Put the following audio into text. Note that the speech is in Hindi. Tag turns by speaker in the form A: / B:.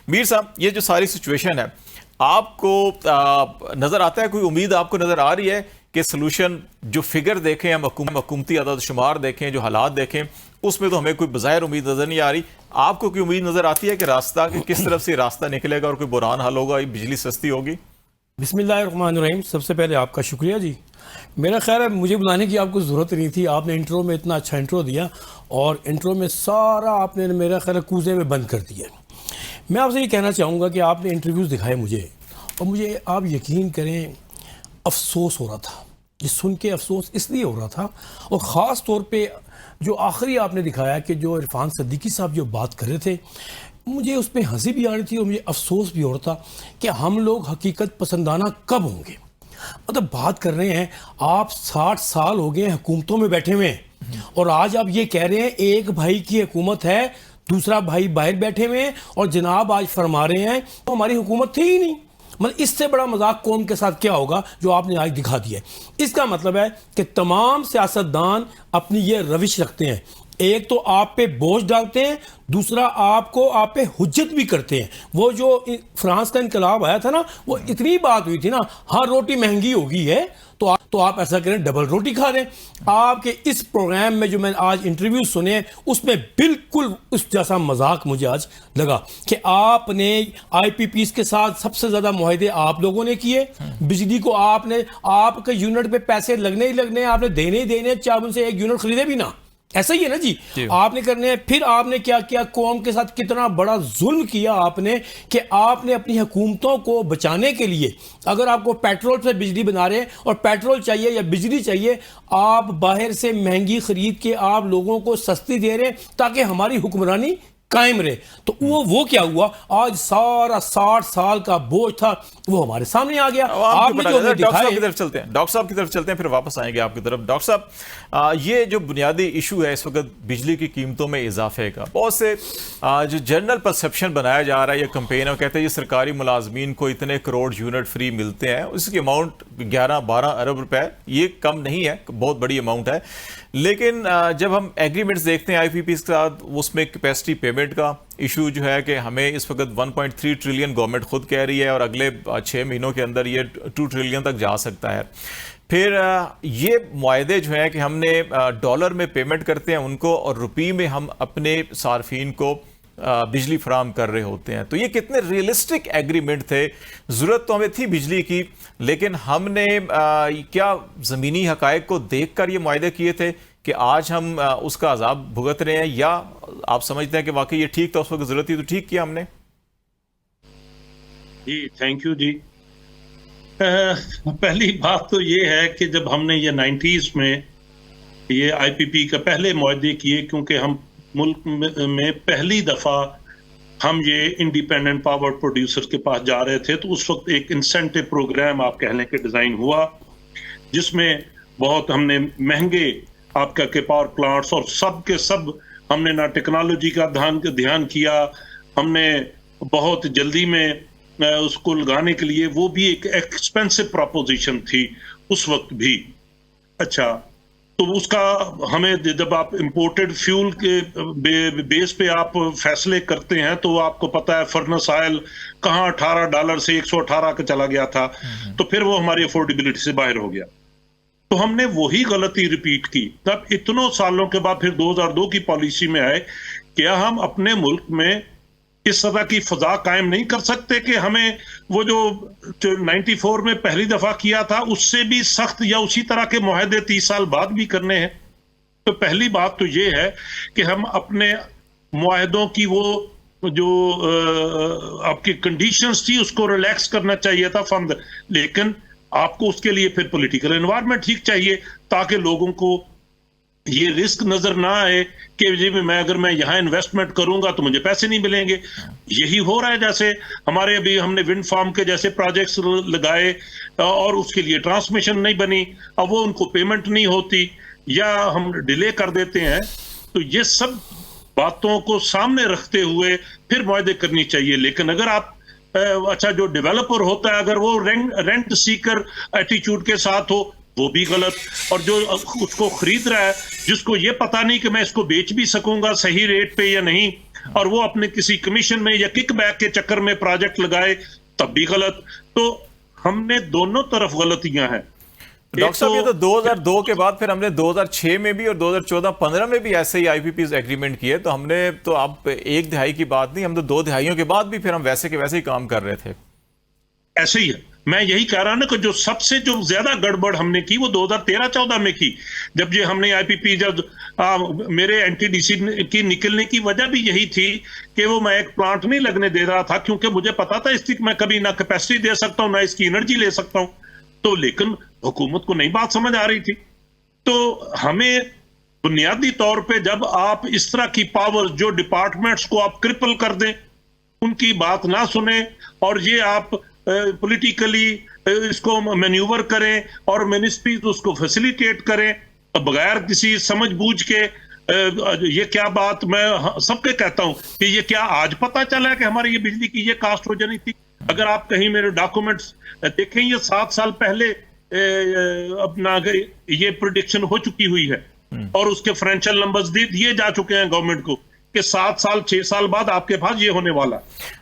A: मीर साहब, ये जो सारी सिचुएशन है, आपको नजर आता है, कोई उम्मीद आपको नजर आ रही है कि सोल्यूशन, जो फिगर देखें हम, हुकूमती अदद शुमार देखें, जो हालात देखें, उसमें तो हमें कोई बज़ाहिर उम्मीद नजर नहीं आ रही। आपको कोई उम्मीद नजर आती है कि रास्ता, कि किस तरफ से रास्ता निकलेगा और कोई बुरान हल होगा, बिजली सस्ती होगी?
B: बिस्मिल्लाहिर्रहमानिर्रहीम। सबसे पहले आपका शुक्रिया जी। मेरा ख्याल है मुझे बुलाने की आपको ज़रूरत नहीं थी, आपने इंट्रो में इतना अच्छा इंट्रो दिया और इंट्रो में सारा आपने मेरा ख्याल है कूजे में बंद कर दिया। मैं आपसे ये कहना चाहूँगा कि आपने इंटरव्यूज़ दिखाए मुझे, और मुझे आप यकीन करें अफसोस हो रहा था, ये सुन के अफसोस इसलिए हो रहा था, और ख़ास तौर पे जो आखिरी आपने दिखाया कि जो इरफान सिद्दीकी साहब जो बात कर रहे थे, मुझे उस पर हंसी भी आ रही थी और मुझे अफसोस भी हो रहा था कि हम लोग हकीकत पसंदाना कब होंगे। मतलब बात कर रहे हैं, आप 60 साल हो गए हुकूमतों में बैठे हुए हैं और आज आप ये कह रहे हैं एक भाई की हुकूमत है, दूसरा भाई बाहर बैठे हुए हैं और जनाब आज फरमा रहे हैं तो हमारी हुकूमत थी ही नहीं। मतलब इससे बड़ा मजाक कौम के साथ क्या होगा जो आपने आज दिखा दिया है। इसका मतलब है कि तमाम सियासतदान अपनी ये रविश रखते हैं, एक तो आप पे बोझ डालते हैं, दूसरा आपको आप पे हुज्जत भी करते हैं। वो जो फ्रांस का इनकलाब आया था ना, वो इतनी बात हुई थी ना, हर रोटी महंगी होगी है तो आप ऐसा करें डबल रोटी खा लें। आपके इस प्रोग्राम में जो मैंने आज इंटरव्यू सुने उसमें बिल्कुल उस जैसा मजाक मुझे आज लगा कि आपने आईपीपीस के साथ सबसे ज्यादा मुआहदे आप लोगों ने किए, बिजली को आपने, आपके यूनिट पे पैसे लगने ही लगने, आपने देने ही देने, चाहे उनसे एक यूनिट खरीदे भी ना, ऐसा ही है ना जी, आपने करने हैं। फिर आपने क्या किया, कौम के साथ कितना बड़ा जुल्म किया आपने कि आपने अपनी हुकूमतों को बचाने के लिए, अगर आपको पेट्रोल से बिजली बना रहे हैं और पेट्रोल चाहिए या बिजली चाहिए, आप बाहर से महंगी खरीद के आप लोगों को सस्ती दे रहे हैं ताकि हमारी हुक्मरानी कायम रहे। तो वो क्या हुआ, आज सारा 60 साल का बोझ था वो हमारे सामने आ गया।
A: आपने जो डॉक्टर साहब की तरफ चलते हैं, डॉक्टर साहब की तरफ चलते हैं, फिर वापस आएंगे आपकी तरफ। डॉक्टर साहब, ये जो बुनियादी इशू है इस वक्त बिजली की कीमतों में इजाफे का, बहुत से जो जनरल परसेप्शन बनाया जा रहा है, ये कंपेन है, कहते हैं ये सरकारी मुलाजमीन को इतने करोड़ यूनिट फ्री मिलते हैं, उसकी अमाउंट 11-12 अरब रुपए, ये कम नहीं है, बहुत बड़ी अमाउंट है। लेकिन जब हम एग्रीमेंट्स देखते हैं आईपीपी के साथ, उसमें कैपेसिटी पेमेंट का इशू जो है कि हमें इस वक्त 1.3 ट्रिलियन गवर्नमेंट खुद कह रही है और अगले 6 महीनों के अंदर ये 2 ट्रिलियन तक जा सकता है। फिर ये मुआहदे जो है कि हमने डॉलर में पेमेंट करते हैं उनको और रुपये में हम अपने सार्फिन को बिजली फराम कर रहे होते हैं। तो ये कितने रियलिस्टिक एग्रीमेंट थे? ज़रूरत तो हमें थी बिजली की, लेकिन हमने क्या ज़मीनी हकायक को देख कर ये मुआहदे किए थे कि आज हम उसका अजाब भुगत रहे हैं, या आप समझते हैं कि वाकई ये ठीक था, उस वक्त ज़रूरत थी तो ठीक किया हमने?
C: जी थैंक यू जी। पहली बात तो ये है कि जब हमने ये 90s में ये आईपीपी का पहले मुआहदे किए, क्योंकि हम मुल्क में पहली दफा हम ये इंडिपेंडेंट पावर प्रोड्यूसर के पास जा रहे थे, तो उस वक्त एक इंसेंटिव प्रोग्राम आप कह लें कि डिजाइन हुआ, जिसमें बहुत हमने महंगे आपका के पावर प्लांट्स और सब के सब हमने ना टेक्नोलॉजी का ध्यान किया, हमने बहुत जल्दी में उसको लगाने के लिए, वो भी एक एक्सपेंसिव प्रोपोजिशन थी उस वक्त भी। अच्छा, तो उसका हमें जब आप इंपोर्टेड फ्यूल के बेस पे आप फैसले करते हैं तो आपको पता है फर्नेस ऑयल कहाँ $18 से 118 का चला गया था, तो फिर वो हमारी अफोर्डेबिलिटी से बाहर हो गया। तो हमने वही गलती रिपीट की। तब इतनों सालों के बाद फिर 2002 की पॉलिसी में आए, क्या हम अपने मुल्क में इस तरह की फजा कायम नहीं कर सकते कि हमें वो जो 94 में पहली दफा किया था उससे भी सख्त या उसी तरह के मुआहदे 30 साल बाद भी करने हैं? तो पहली बात तो ये है कि हम अपने मुआहदों की वो जो आपकी कंडीशंस थी उसको रिलैक्स करना चाहिए था फंड, लेकिन आपको उसके लिए फिर पॉलिटिकल एनवायरनमेंट ठीक चाहिए ताकि लोगों को ये रिस्क नजर ना आए कि जी अगर मैं यहाँ इन्वेस्टमेंट करूंगा तो मुझे पैसे नहीं मिलेंगे। यही हो रहा है, जैसे हमारे अभी हमने विंड फार्म के जैसे प्रोजेक्ट्स लगाए और उसके लिए ट्रांसमिशन नहीं बनी, अब वो उनको पेमेंट नहीं होती या हम डिले कर देते हैं। तो ये सब बातों को सामने रखते हुए फिर मुआहदे करनी चाहिए। लेकिन अगर आप अच्छा जो डेवलपर होता है अगर वो रेंट सीकर एटीट्यूड के साथ हो, वो भी गलत। और जो उसको खरीद रहा है जिसको ये पता नहीं कि मैं इसको बेच भी सकूंगा सही रेट पे या नहीं, और वो अपने किसी कमीशन में या किकबैक के चक्कर में प्रोजेक्ट लगाए तब भी गलत। तो हमने दोनों तरफ गलतियां हैं।
A: डॉक्टर साहब, ये तो 2002 के बाद फिर हमने 2006 में भी और 2014-15 में भी ऐसे ही आईपीपीज एग्रीमेंट किए। तो हमने तो आप एक दिहाई की बात नहीं, हम तो 2 दिहाइयों के बाद भी फिर हम वैसे के वैसे ही काम कर रहे थे।
C: ऐसे ही है, मैं यही कह रहा ना कि जो सबसे जो ज्यादा गड़बड़ हमने की वो 2013-14 में की, जब ये हमने आईपीपी जब मेरे एनटीडीसी की निकलने की वजह भी यही थी कि वो मैं एक प्लांट नहीं लगने दे रहा था, क्योंकि मुझे पता था इसकी मैं कभी ना कैपेसिटी दे सकता हूं ना इसकी एनर्जी ले सकता हूं। तो लेकिन हुकूमत को नई बात समझ आ रही थी। तो हमें बुनियादी तौर पे जब आप इस तरह की पावर जो डिपार्टमेंट्स को आप क्रिपल कर दें, उनकी बात ना सुने और ये आप पॉलिटिकली इसको मैन्यूवर करें और मिनिस्ट्रीज उसको फैसिलिटेट करें बगैर किसी समझबूझ के, ये क्या बात मैं सबके कहता हूं कि ये क्या आज पता चला है कि हमारी ये बिजली की ये कास्ट हो जानी थी? अगर आप कहीं मेरे डॉक्यूमेंट्स देखें, ये 7 साल पहले अपना ये प्रेडिक्शन हो चुकी हुई है और उसके फाइनेंशियल नंबर्स दिए जा चुके हैं गवर्नमेंट को कि 7 साल 6 साल बाद आपके पास ये होने वाला।